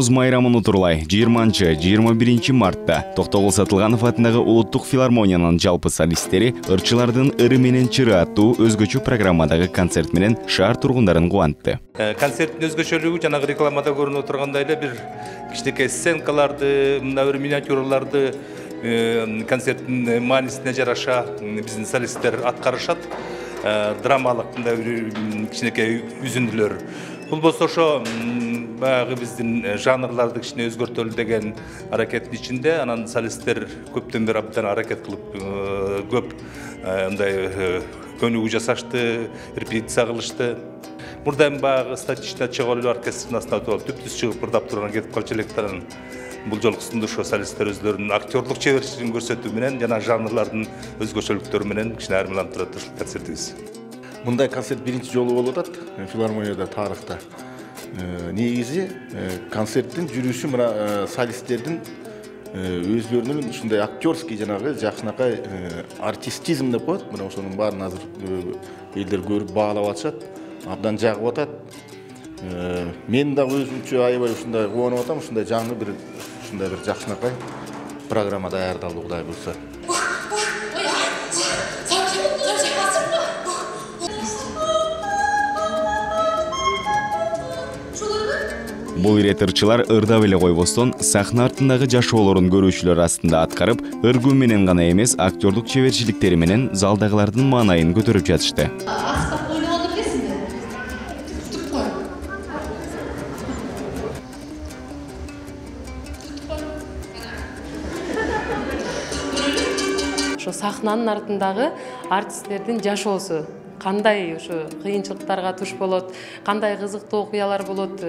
Наурыз майрамын утурлай 20-21 мартта Токтогул Сатылганов атындагы Улуттук филармониянын жалпы солисттери ырчылардын ыры менен чыры аттуу өзгөчө программадагы концерт менен шаар тургундарын кубантты. Концерттин өзгөчөлүгү жанагы рекламада көрүнүп тургандай эле бир кичинекей сценкаларды, мына бир миниатюраларды концерттин маанисине жараша биздин солисттер аткарышат. Драмалык мындай кичинекей үзүндүлөр. Бул болсо ошо баягы биздин жанрларды кичине өзгөртөлү деген аракеттин ичинде, анан солисттер көптөн бери абдан аракет кылып көп мындай көнүгүү жасашты, репетиция кылышты. Мурда эми баягы статичный чыгып оркестрдин астына отуруп түптүз чыгып ырдап турган кетип калчу элек анан бул жолкусунда ошо солисттер өздөрүнүн актерлук чеберчилигин көрсөтүү менен жана жанрлардын өзгөчөлүктөрү менен кичине айырмаланып турат ушул концертибиз. Мындай концерт биринчи жолу болуп атат филармонияда тарыхта. Негизи концерттин жүрүшү мына солисттердин өзлөрүнүн ушундай актерский жанагы жакшынакай артистизм деп коет. Мына ошонун баарын азыр элдер көрүп баалап атышат, абдан жагып атат. Мен да өзүмчө аябай ушундай кубанып атам, ушундай жаңы бир жакшынакай программа даярдалды Кудай буйрса. Бул ирет ырчылар ырдап эле койбостон сахна артындагы жашоолорун көрүүчүлөр астында аткарып, ыргуу менен гана эмес, актерлук чеберчиликтери менен залдагылардын маанайын көтөрүп жатышты. Ошо сахнанын артындагы артисттердин жашоосу кандай ошо кыйынчылыктарга туш болот, кандай кызыктуу окуялар болот,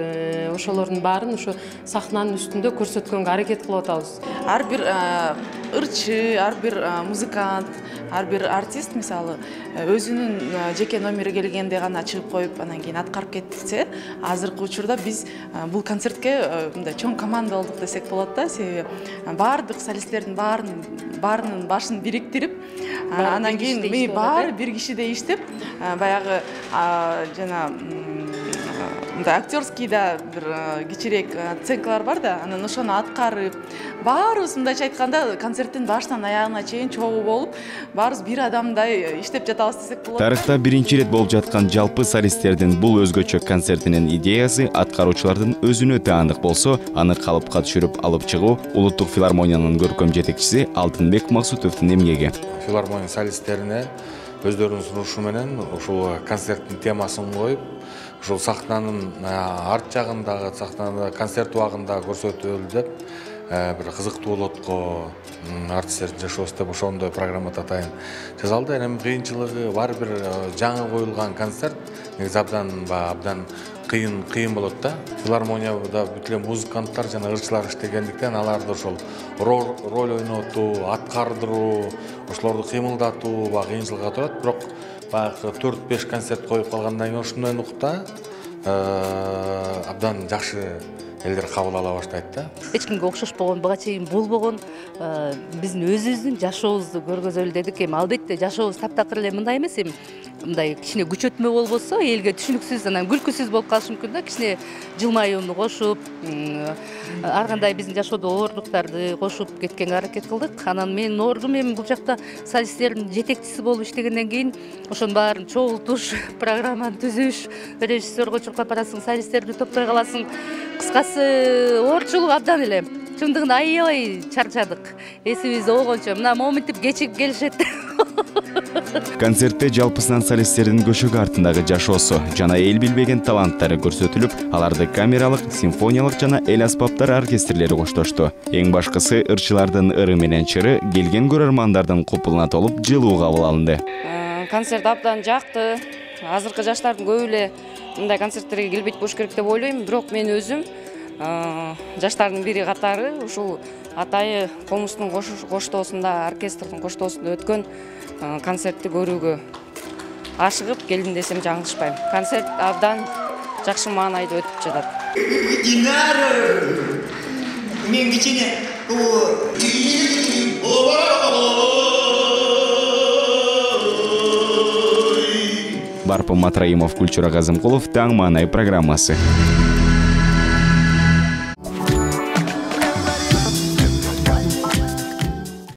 ошолордун баарын ошо сахнанын үстүндө көрсөткөнгө аракет кылып атабыз. Ар бир ырчы, ар бир музыкант, ар бир артист мисалы өзүнүн жеке номери келгенде гана чыгып коюп, анан кийин аткарып кетсе, азыркы учурда биз бул концертке мындай чоң команда болдук десек болот да, себеби баардык солисттердин баарынын башын бириктирип, анан кийин баары бир кишиде иштеп, баягы жана мындай актерскийда бир кичирээк сценкалар бар да, анан ошону аткарып, баарыбыз мындайча айтканда концерттин башынан аягына чейин чогуу болуп, баарыбыз бир адамдай иштеп жатабыз десек болот. Тарыхта биринчи ирет болуп жаткан жалпы солисттердин бул өзгөчө концертинин идеясы аткаруучулардын өзүнө өтө андык болсо, аны калыпка түшүрүп алып чыгуу Улуттук филармониянын көркөм жетекчиси Алтынбек Максутовдун эмгеги. Филармония солисттерине өздөрүнүн сунушу менен ушул концерттин темасын коюп, ушул сахнанын арт жагындагы сахнада концерт убагында көрсөтөлү деп бир кызыктуу болот го артисттердин жашоосу деп ошондой программа атайын жасалды. Эми кыйынчылыгы бар бир жаңы коюлган концерт негизи абдан кыйын болот да. Филармонияда бүт эле музыканттар жана ырчылар иштегендиктен аларды ошол роль ойнотуу, аткардыруу, ошолорду кыймылдатуу кыйынчылыкка турат. Бирок баягы 4-5 концерт коюп калгандан кийин ушундай нукта абдан жакшы элдер кабыл ала баштайт да. Эч кимге окшошпогон, буга чейин болбогон биздин өзүбүздүн жашообузду көргөзөлү дедик. Эми албетте жашообуз таптакыр эле мындай эмес, эми мындай кичине күчөтмө болбосо, элге түшүнүксүз, анан күлкүсүз болуп калышы мүмкүн да. Кичине жылмаюуну кошуп, ар кандай биздин жашоодо оорундуктарды кошуп кеткенге аракет кылдык. Анан менин ордум эми бул жакта солисттердин жетекчиси болуп иштегенден кийин ошонун баарын чогултуш, программаны түзүш, режиссерго чуркап барасың, солисттерди топтой каласың. Кыскасы оорчулук абдан эле. Чындыгында аябай чарчадык. Эсибизде болгончо мына моминтип кечигип келишет. Концертте жалпысынан солисттердин көшөгө артындагы жашоосу жана эл билбеген таланттары көрсөтүлүп, аларды камералык, симфониялык жана эл аспаптар оркестрлери коштошту. Эң башкысы ырчылардын ыры менен чыры келген көрөрмандардын купулуна толуп жылуу кабыл алынды. Концерт абдан жакты. Азыркы жаштардын көбү эле мындай концерттерге келбейт болуш керек деп ойлойм. Бирок мен өзүм жаштардын бири катары ушул атайы комустун коштоосунда, оркестрдин коштоосунда өткөн концертти көрүүгө ашыгып келдим десем жаңылышпайм. Концерт абдан жакшы маанайда өтүп жатат. Мен кичине Барпын Матраимов, Кульчура Казымкулов, Таң маанай программасы.